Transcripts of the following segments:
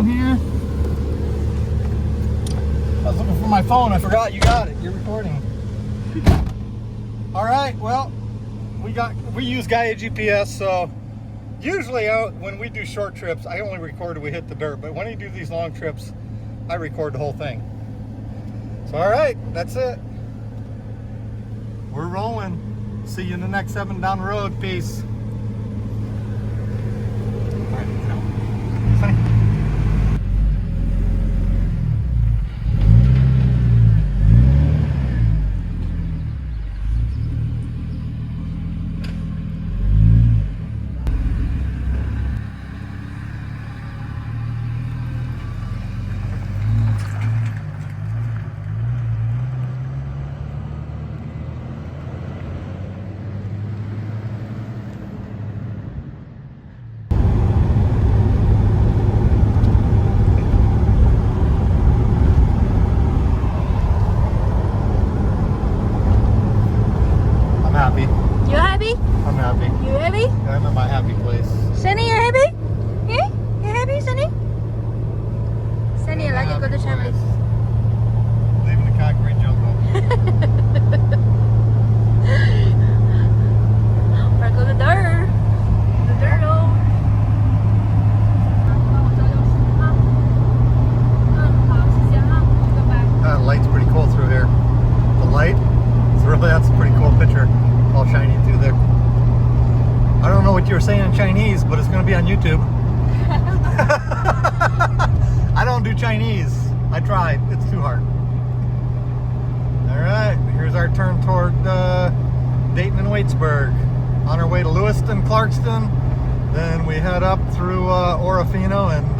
in here. I was looking for my phone. I forgot you got it. You're recording. All right. Well, we use Gaia GPS, so usually when we do short trips, I only record when we hit the dirt. But when I do these long trips, I record the whole thing. So all right, that's it. We're rolling. See you in the next 7 down the road. Peace. All right, no. Sunny. You happy? I'm happy. You happy? Yeah, I'm at my happy place. Sunny, you happy? Yeah? You happy, Sunny? Sunny, I'm lagi ko to siya. place. Leaving the concrete jungle. We're going to dirt. The dirt road. That light's pretty cool through here. The light, that's a pretty cool picture. All shiny through there. I don't know what you were saying in Chinese, but it's going to be on YouTube. I don't do Chinese. I tried. It's too hard. All right, here's our turn toward Dayton and Waitsburg. On our way to Lewiston, Clarkston. Then we head up through Orofino and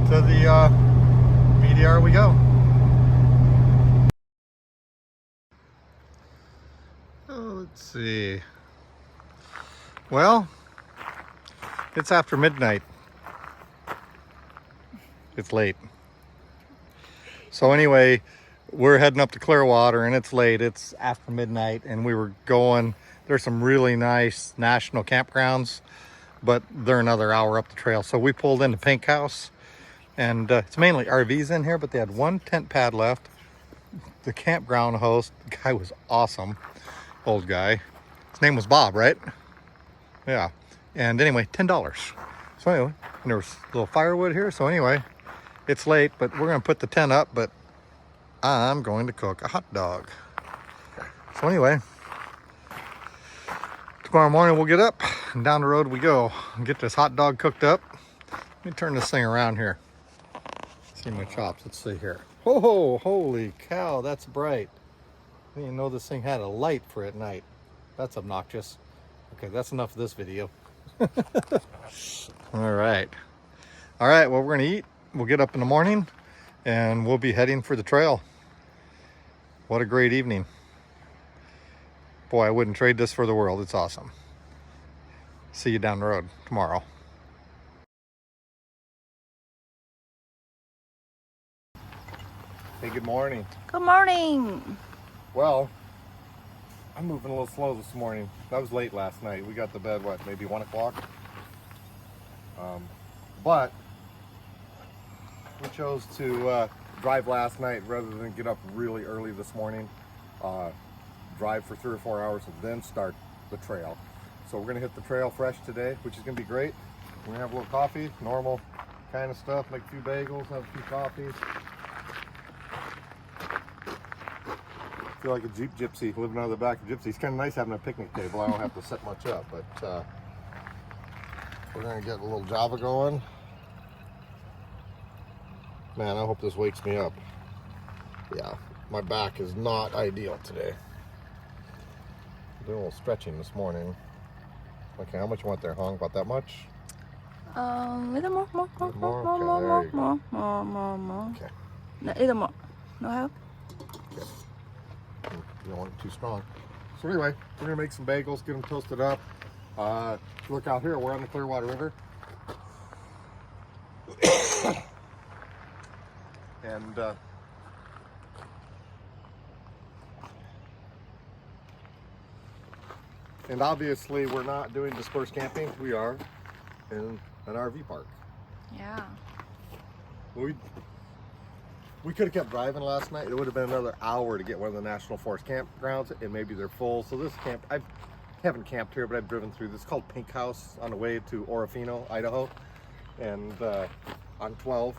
to the BDR we go. Let's see. Well, it's after midnight. It's late. So anyway, we're heading up to Clearwater and it's late. It's after midnight and we were going, there's some really nice national campgrounds, but they're another hour up the trail. So we pulled into Pink House and it's mainly RVs in here, but they had one tent pad left. The campground host, the guy was awesome. Old guy. His name was Bob, right? Yeah. And anyway, $10. So anyway, and there was a little firewood here. So anyway, it's late, but we're going to put the tent up, but I'm going to cook a hot dog. So anyway, tomorrow morning we'll get up and down the road we go and get this hot dog cooked up. Let me turn this thing around here. See my chops. Let's see here. Oh, holy cow, that's bright. I didn't know this thing had a light for at night. That's obnoxious. Okay, that's enough of this video. All right. All right, well, we're gonna eat. We'll get up in the morning and we'll be heading for the trail. What a great evening. Boy, I wouldn't trade this for the world. It's awesome. See you down the road tomorrow. Hey, good morning. Good morning. Well, I'm moving a little slow this morning. That was late last night. We got to bed, what, maybe 1 o'clock? But we chose to drive last night rather than get up really early this morning. Drive for 3 or 4 hours and then start the trail. So we're gonna hit the trail fresh today, which is gonna be great. We're gonna have a little coffee, normal kind of stuff, make a few bagels, have a few coffees. I feel like a Jeep gypsy living out of the back of gypsy. It's kind of nice having a picnic table. I don't have to set much up, but we're gonna get a little Java going. Man, I hope this wakes me up. Yeah, my back is not ideal today. Doing a little stretching this morning. Okay, how much you want there, Hong? About that much? Little more. Okay. No, little more. No help? Okay. You don't want it too strong. So anyway, we're gonna make some bagels, get them toasted up. Look out here, we're on the Clearwater River. And obviously we're not doing dispersed camping. We are in an RV park. Yeah. We could have kept driving last night. It would have been another hour to get one of the National Forest campgrounds, and maybe they're full. So this camp, I haven't camped here, but I've driven through. This is called Pink House on the way to Orofino, Idaho, and on 12.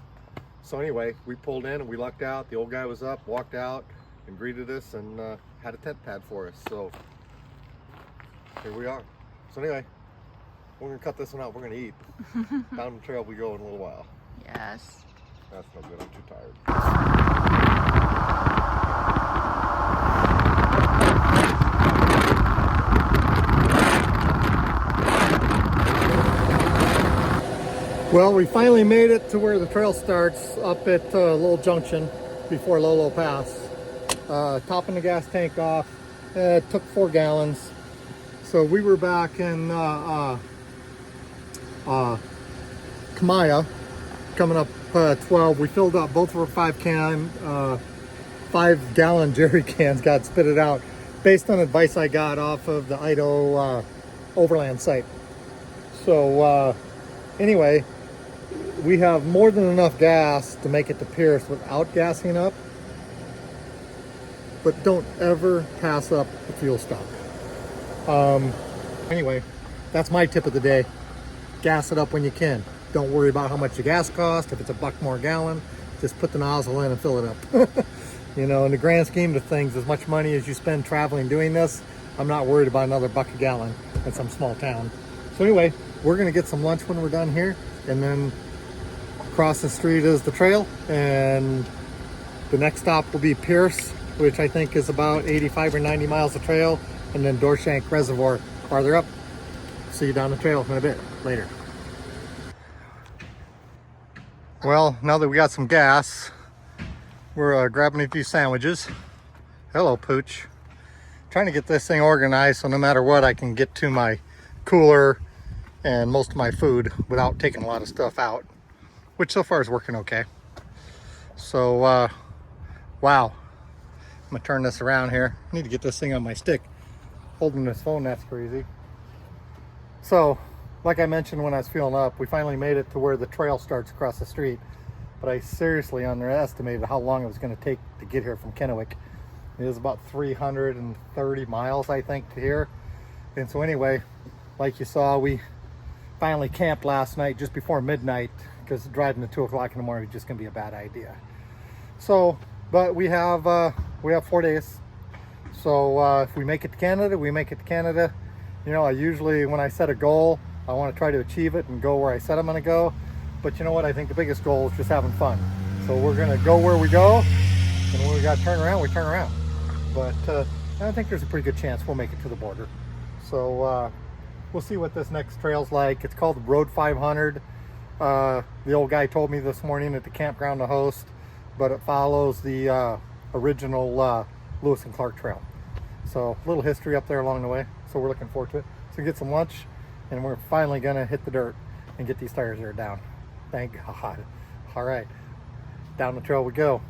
So anyway, we pulled in and we lucked out. The old guy was up, walked out, and greeted us, and had a tent pad for us. So here we are. So anyway, we're gonna cut this one out. We're gonna eat. Down the trail we go in a little while. Yes. That's no good. I'm too tired. Well, we finally made it to where the trail starts up at Little Junction before Lolo Pass. Topping the gas tank off. It took 4 gallons. So we were back in Kamaya, coming up 12. We filled up both of our 5-gallon jerry cans, got spitted out based on advice I got off of the Idaho Overland site. So anyway, we have more than enough gas to make it to Pierce without gassing up, but don't ever pass up the fuel stop. Anyway, that's my tip of the day. Gas it up when you can. Don't worry about how much the gas costs. If it's $1 more a gallon, just put the nozzle in and fill it up. You know, in the grand scheme of things, as much money as you spend traveling doing this, I'm not worried about another $1 a gallon in some small town. So anyway, we're gonna get some lunch when we're done here, and then across the street is the trail, and the next stop will be Pierce, which I think is about 85 or 90 miles of trail, and then Dworshak Reservoir farther up. See you down the trail in a bit later. Well, now that we got some gas, we're grabbing a few sandwiches. Hello, Pooch. Trying to get this thing organized so no matter what, I can get to my cooler and most of my food without taking a lot of stuff out, which so far is working okay. So, wow. I'm gonna turn this around here. I need to get this thing on my stick. Holding this phone, that's crazy. So, like I mentioned when I was fueling up, we finally made it to where the trail starts across the street, but I seriously underestimated how long it was going to take to get here from Kennewick. It is about 330 miles, I think, to here. And so anyway, like you saw, we finally camped last night just before midnight, because driving at 2 o'clock in the morning is just going to be a bad idea. So, but we have 4 days. So if we make it to Canada, we make it to Canada. You know, I usually, when I set a goal, I want to try to achieve it and go where I said I'm going to go. But you know what? I think the biggest goal is just having fun. So we're going to go where we go, and when we got to turn around, we turn around. But I think there's a pretty good chance we'll make it to the border. So we'll see what this next trail's like. It's called Road 500. The old guy told me this morning at the campground to host, but it follows the original Lewis and Clark Trail. So a little history up there along the way. So we're looking forward to it. So get some lunch, and we're finally gonna hit the dirt and get these tires there down. Thank God. All right, down the trail we go.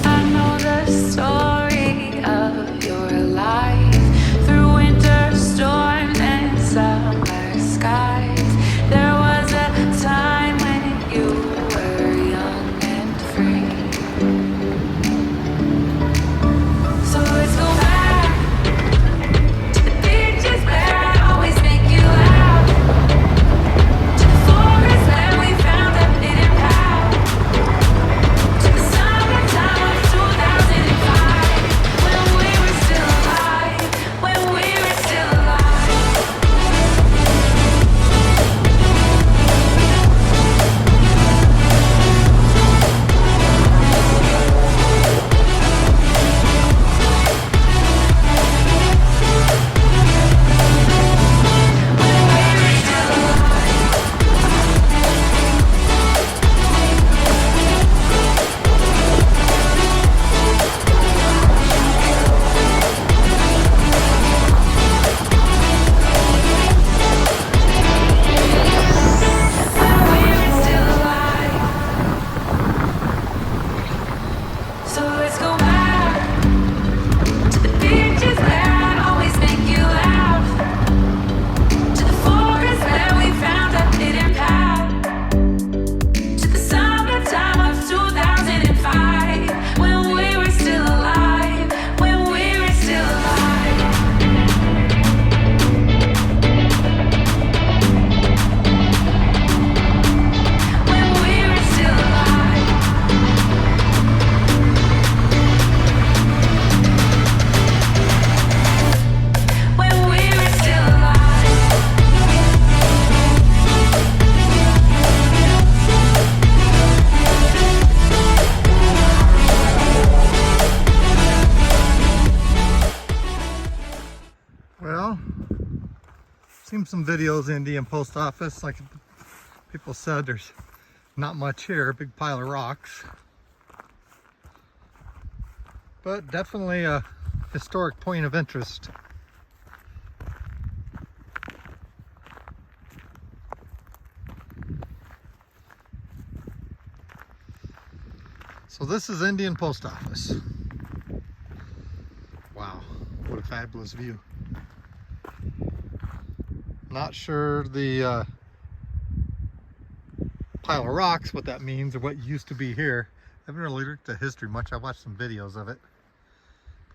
I know the story of your life through winter storms and summer skies. There was a time when you were young and free. So let's go back to the beaches where I'd always make you laugh, to the forest where we found a hidden path, to the summertime of 2005. seen some videos of the Indian post office. Like people said, there's not much here, a big pile of rocks. But definitely a historic point of interest. So this is Indian Post Office. Wow, what a fabulous view. Not sure the pile of rocks, what that means or what used to be here. I haven't really looked at history much. I watched some videos of it.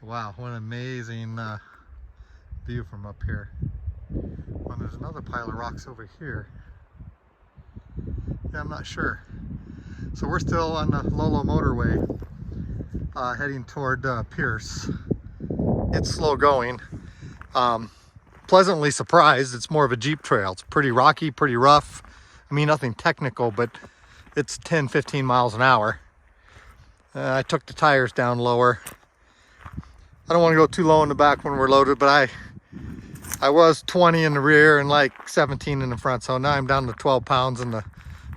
But wow, what an amazing view from up here. Well, there's another pile of rocks over here. Yeah, I'm not sure. So we're still on the Lolo Motor Way, heading toward Pierce. It's slow going. Pleasantly surprised, it's more of a Jeep trail. It's pretty rocky, pretty rough. I mean, nothing technical, but it's 10, 15 miles an hour. I took the tires down lower. I don't want to go too low in the back when we're loaded, but I was 20 in the rear and like 17 in the front. So now I'm down to 12 pounds in the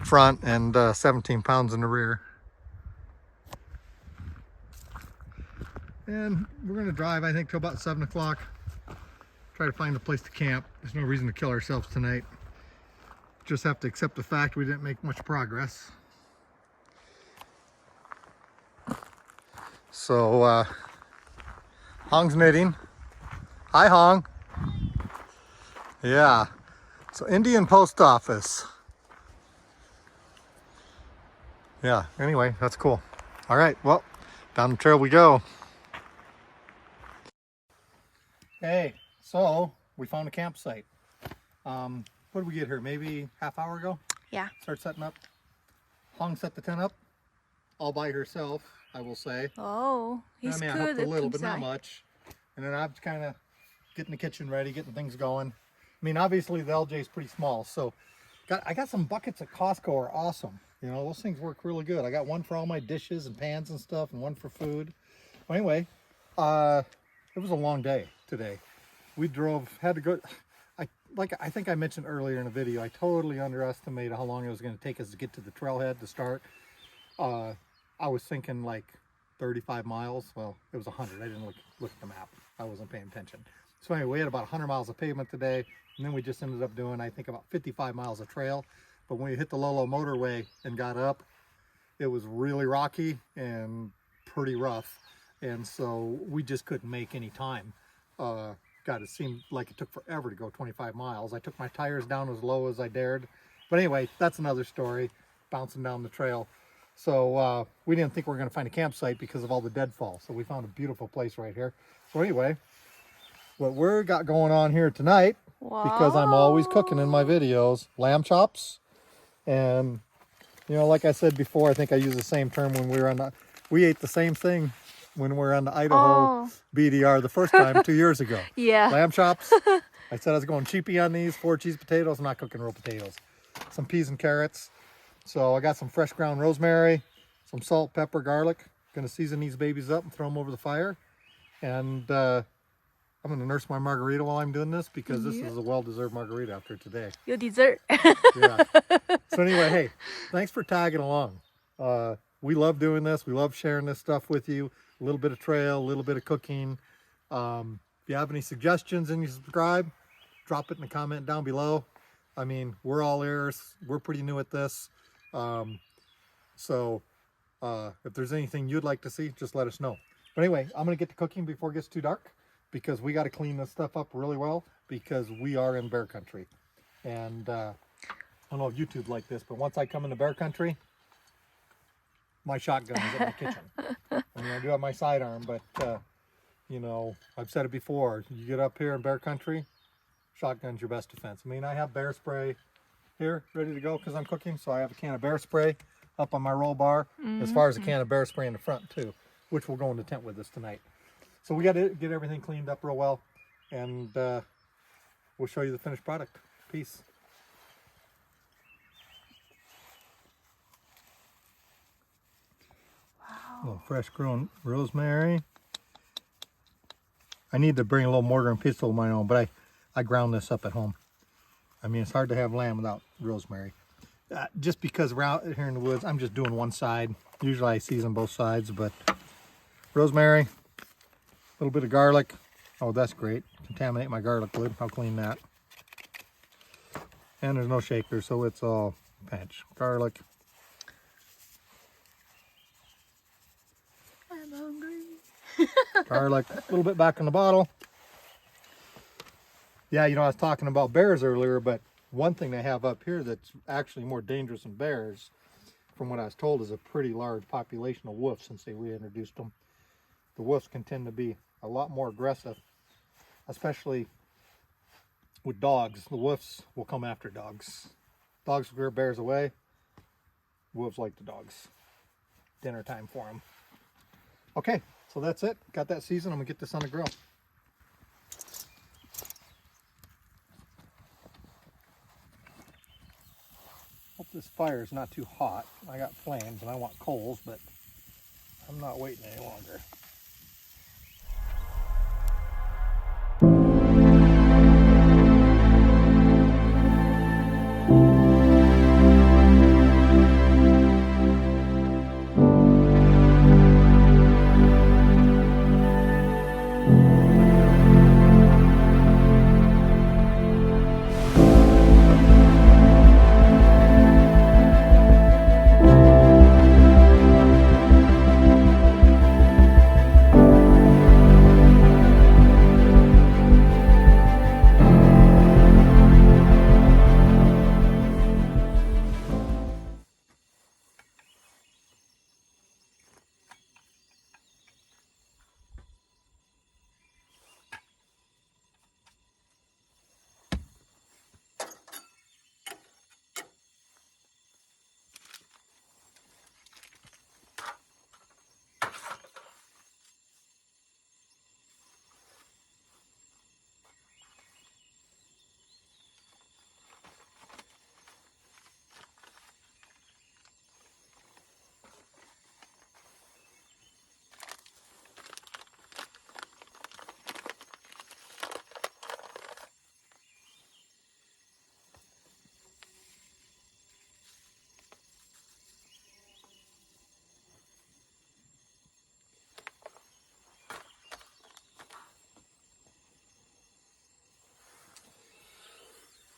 front and 17 pounds in the rear. And we're going to drive, I think, till about 7 o'clock. Try to find a place to camp. There's no reason to kill ourselves tonight. Just have to accept the fact we didn't make much progress. So, Hong's knitting. Hi, Hong. Yeah. So, Indian Post Office. Yeah, anyway, that's cool. All right, well, down the trail we go. Hey, so we found a campsite. What did we get here? Maybe half hour ago? Yeah. Start setting up. Hong set the tent up all by herself, I will say. Oh, he's I mean, I good helped a at little, but not inside. much. And then I'm kind of getting the kitchen ready, getting things going. I mean, obviously the LJ is pretty small, so I got some buckets at Costco are awesome. You know, those things work really good. I got one for all my dishes and pans and stuff, and one for food. Well, anyway, it was a long day today. We had to go. I think I mentioned earlier in the video, I totally underestimated how long it was going to take us to get to the trailhead to start. I was thinking like 35 miles. Well, it was 100. I didn't look at the map. I wasn't paying attention. So anyway, we had about 100 miles of pavement today, and then we just ended up doing, I think, about 55 miles of trail. But when we hit the Lolo Motor Way and got up, it was really rocky and pretty rough. And so we just couldn't make any time. God, it seemed like it took forever to go 25 miles. I took my tires down as low as I dared. But anyway, that's another story, bouncing down the trail. So we didn't think we were going to find a campsite because of all the deadfall. So we found a beautiful place right here. So anyway, what we're got going on here tonight, because I'm always cooking in my videos, lamb chops. And, you know, like I said before, I think I used the same term when we were on we ate the same thing when we were on the Idaho BDR the first time 2 years ago. Yeah. Lamb chops. I said I was going cheapy on these, 4 cheese potatoes. I'm not cooking real potatoes. Some peas and carrots. So I got some fresh ground rosemary, some salt, pepper, garlic. Gonna season these babies up and throw them over the fire. And I'm gonna nurse my margarita while I'm doing this because this is a well-deserved margarita after today. Your dessert. Yeah. So anyway, hey, thanks for tagging along. We love doing this. We love sharing this stuff with you. A little bit of trail, a little bit of cooking. If you have any suggestions and you subscribe, drop it in the comment down below. I mean, we're all ears. We're pretty new at this. So if there's anything you'd like to see, just let us know. But anyway, I'm going to get to cooking before it gets too dark because we got to clean this stuff up really well because we are in bear country. And I don't know if YouTube's like this, but once I come into bear country, my shotgun is in my kitchen. I mean, I do have my sidearm, but you know, I've said it before. You get up here in bear country, shotgun's your best defense. I mean, I have bear spray here ready to go because I'm cooking, so I have a can of bear spray up on my roll bar, as far as a can of bear spray in the front too, which will go in the tent with us tonight. So we got to get everything cleaned up real well, and we'll show you the finished product. Peace. A little fresh grown rosemary. I need to bring a little mortar and pestle of my own, but I ground this up at home. I mean, it's hard to have lamb without rosemary. Just because we're out here in the woods, I'm just doing one side. Usually I season both sides, but rosemary, a little bit of garlic. Oh, that's great. Contaminate my garlic wood. I'll clean that. And there's no shaker, so it's all pinch. Garlic. I'm hungry. Garlic. A little bit back in the bottle. Yeah, you know, I was talking about bears earlier, but one thing they have up here that's actually more dangerous than bears, from what I was told, is a pretty large population of wolves since they reintroduced them. The wolves can tend to be a lot more aggressive, especially with dogs. The wolves will come after dogs. Dogs will scare bears away. Wolves like the dogs. Dinner time for them. Okay, so that's it. Got that seasoned. I'm gonna get this on the grill. Hope this fire is not too hot. I got flames and I want coals, but I'm not waiting any longer.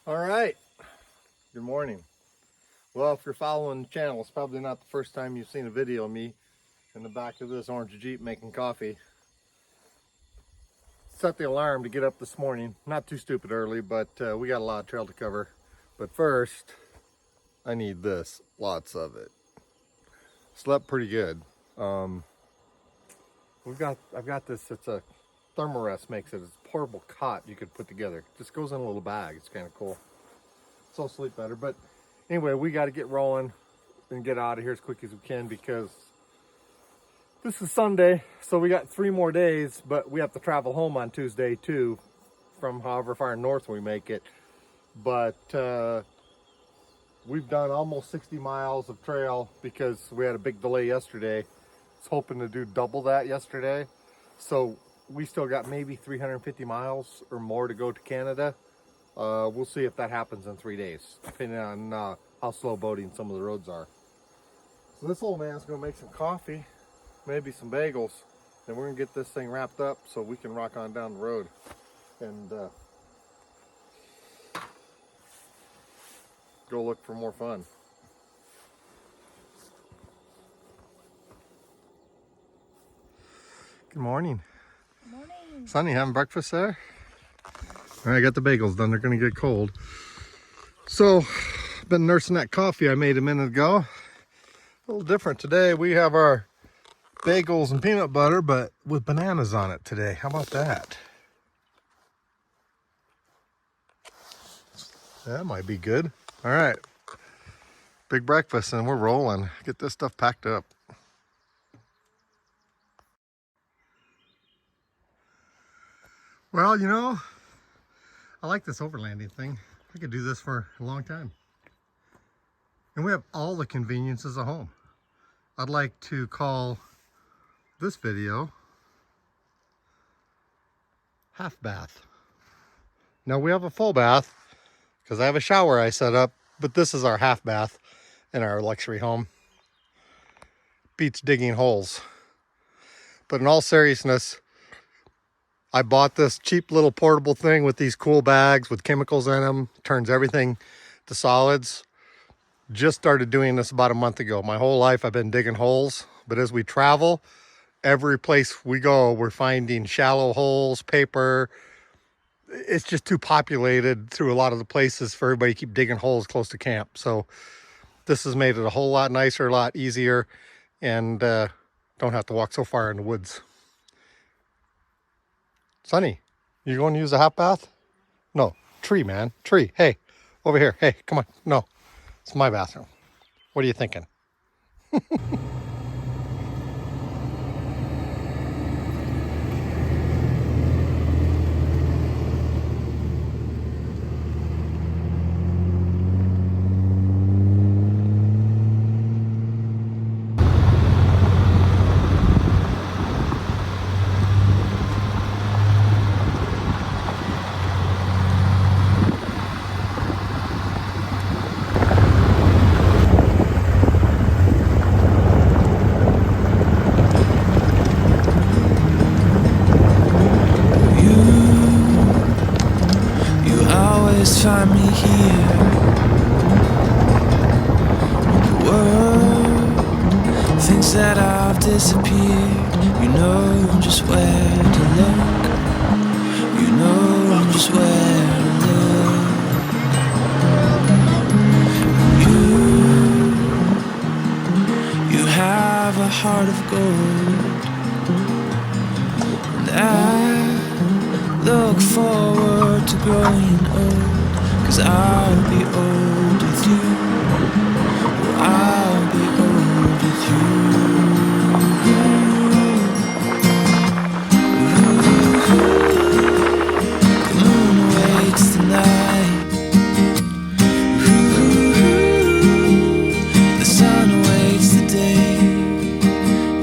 All right, good morning. Well, if you're following the channel, it's probably not the first time you've seen a video of me in the back of this orange Jeep making coffee. Set the alarm to get up this morning. Not too stupid early, but we got a lot of trail to cover. But first, I need this, lots of it. Slept pretty good. I've got this, it's a Thermarest makes it. It's a portable cot you could put together. It just goes in a little bag. It's kind of cool. So I'll sleep better. But anyway, we got to get rolling and get out of here as quick as we can because this is Sunday. So we got 3 more days, but we have to travel home on Tuesday too, from however far north we make it. But we've done almost 60 miles of trail because we had a big delay yesterday. I was hoping to do double that yesterday. So we still got maybe 350 miles or more to go to Canada. We'll see if that happens in 3 days, depending on how slow boating some of the roads are. So this old man's gonna make some coffee, maybe some bagels, and we're gonna get this thing wrapped up so we can rock on down the road and go look for more fun. Good morning. Good morning. Sonny, having breakfast there? All right, I got the bagels done. They're gonna get cold. So, been nursing that coffee I made a minute ago. A little different today. We have our bagels and peanut butter, but with bananas on it today. How about that? That might be good. All right, big breakfast and we're rolling. Get this stuff packed up. Well, you know, I like this overlanding thing. I could do this for a long time. And we have all the conveniences at home. I'd like to call this video half bath. Now we have a full bath, because I have a shower I set up, but this is our half bath in our luxury home. Beats digging holes. But in all seriousness, I bought this cheap little portable thing with these cool bags with chemicals in them, turns everything to solids. Just started doing this about a month ago. My whole life I've been digging holes, but as we travel, every place we go, we're finding shallow holes, paper. It's just too populated through a lot of the places for everybody to keep digging holes close to camp. So this has made it a whole lot nicer, a lot easier, and don't have to walk so far in the woods. Sonny, you going to use a half bath? No, tree, man, tree. Hey, over here. Hey, come on. No, it's my bathroom. What are you thinking? You always find me here when the world thinks that I've disappeared. You know just where to look. You know just where to look. You have a heart of gold, and I look forward to growing old, 'cause I'll be old with you. Oh, I'll be old with you. The moon waits the night. The sun awaits the day.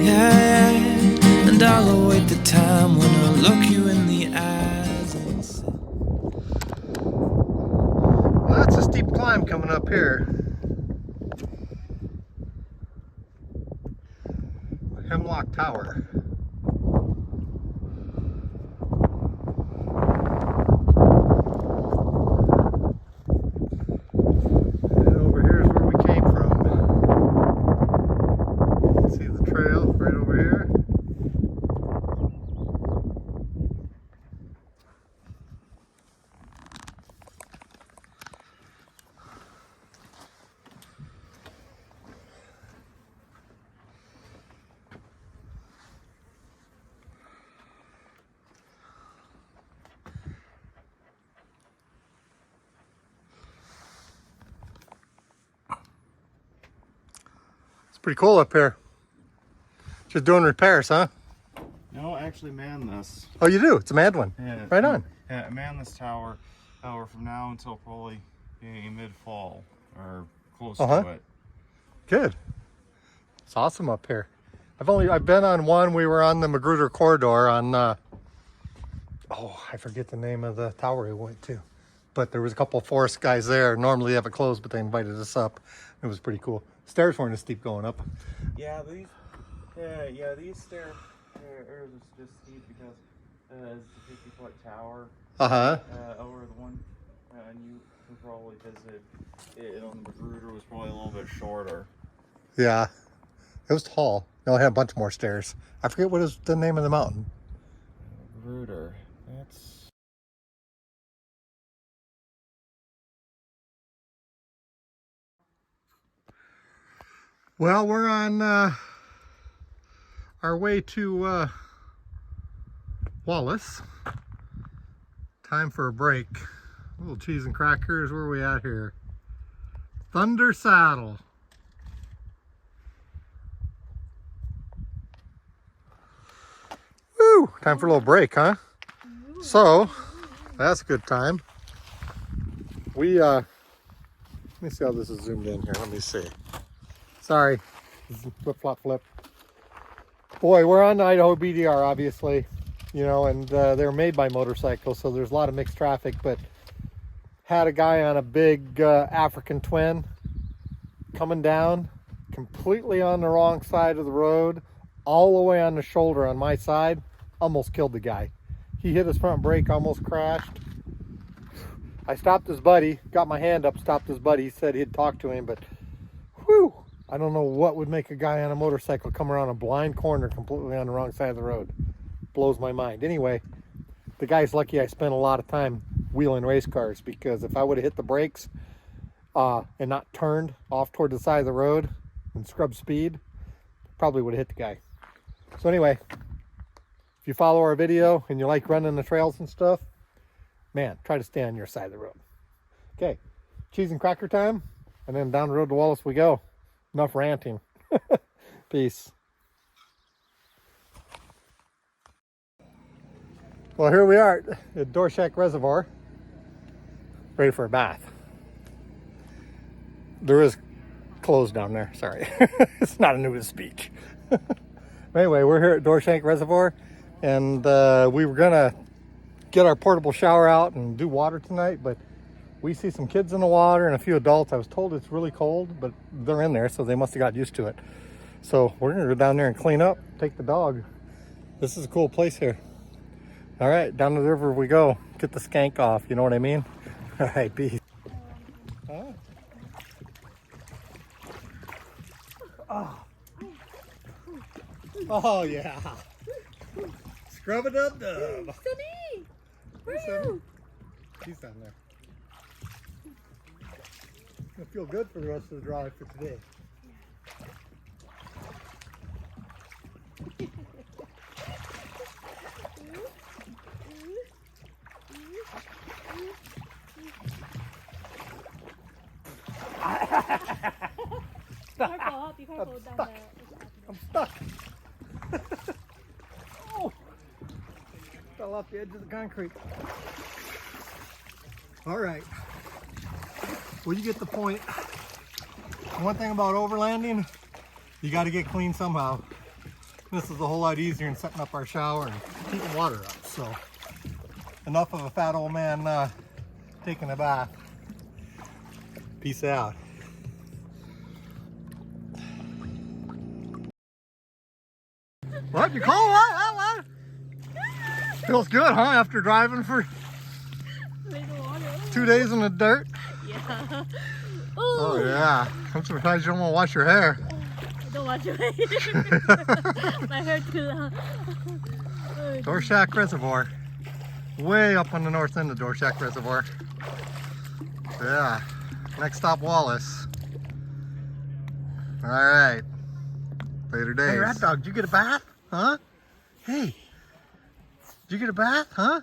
Yeah, and I'll await the time when I'll look you in the eyes and say, Well, that's a steep climb coming up here. Hemlock Tower. And over here is where we came from. See the trail right over here? Pretty cool up here. Just doing repairs, huh? No, actually man this. Oh, you do? It's a mad one. Yeah, Right on. Yeah, man this tower from now until probably mid-fall or close to it. Good. It's awesome up here. I've been on one. We were on the Magruder corridor on I forget the name of the tower we went to. But there was a couple of forest guys there. Normally they have it closed, but they invited us up. It was pretty cool. Stairs weren't as steep going up. Yeah, these stairs are just steep because it's a 50-foot tower over the one, and you can probably visit it on the Magruder was probably a little bit shorter. Yeah, it was tall. No, it had a bunch more stairs. I forget what is the name of the mountain. Magruder. That's. Well, we're on our way to Wallace. Time for a break. A little cheese and crackers. Where are we at here? Thunder Saddle. Woo! Time for a little break, huh? So, that's a good time. Let me see how this is zoomed in here. Let me see. Sorry, flip, flop, flip. Boy, we're on the Idaho BDR, obviously, you know, and they're made by motorcycles, so there's a lot of mixed traffic, but had a guy on a big African twin coming down completely on the wrong side of the road, all the way on the shoulder on my side. Almost killed the guy. He hit his front brake, almost crashed. I stopped his buddy, got my hand up, stopped his buddy. He said he'd talk to him, but whew, I don't know what would make a guy on a motorcycle come around a blind corner completely on the wrong side of the road. Blows my mind. Anyway, the guy's lucky I spent a lot of time wheeling race cars, because if I would have hit the brakes and not turned off toward the side of the road and scrubbed speed, probably would have hit the guy. So anyway, if you follow our video and you like running the trails and stuff, man, try to stay on your side of the road. Okay, cheese and cracker time, and then down the road to Wallace we go. Enough ranting. Peace. Well, here we are at Dworshak Reservoir, ready for a bath. There is clothes down there, sorry. It's not a nudist speech. Anyway, we're here at Dworshak Reservoir, and we were gonna get our portable shower out and do water tonight, but we see some kids in the water and a few adults. I was told it's really cold, but they're in there, so they must have got used to it. So we're gonna go down there and clean up, take the dog. This is a cool place here. All right, down the river we go. Get the skank off, you know what I mean? All right, peace. Huh? Oh yeah. Scrub it up, dub. Sunny, where are you? He's down there. It'll feel good for the rest of the drive for today. Be careful down there. I'm stuck. Oh, fell off the edge of the concrete. All right. Well, you get the point. One thing about overlanding, you got to get clean somehow. This is a whole lot easier than setting up our shower and keeping water up. So, enough of a fat old man taking a bath. Peace out. What? You call what? Feels good, huh? After driving for 2 days in the dirt? Yeah. Oh, yeah. I'm surprised you don't want to wash your hair. I don't wash your hair. My hair too long. Dworshak Reservoir. Way up on the north end of Dworshak Reservoir. Yeah. Next stop, Wallace. All right. Later days. Hey, Rat Dog, did you get a bath? Huh? Hey. Did you get a bath? Huh?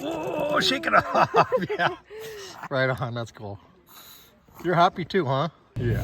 Oh, shake it off. Yeah. Right on. That's cool. You're happy too, huh? Yeah.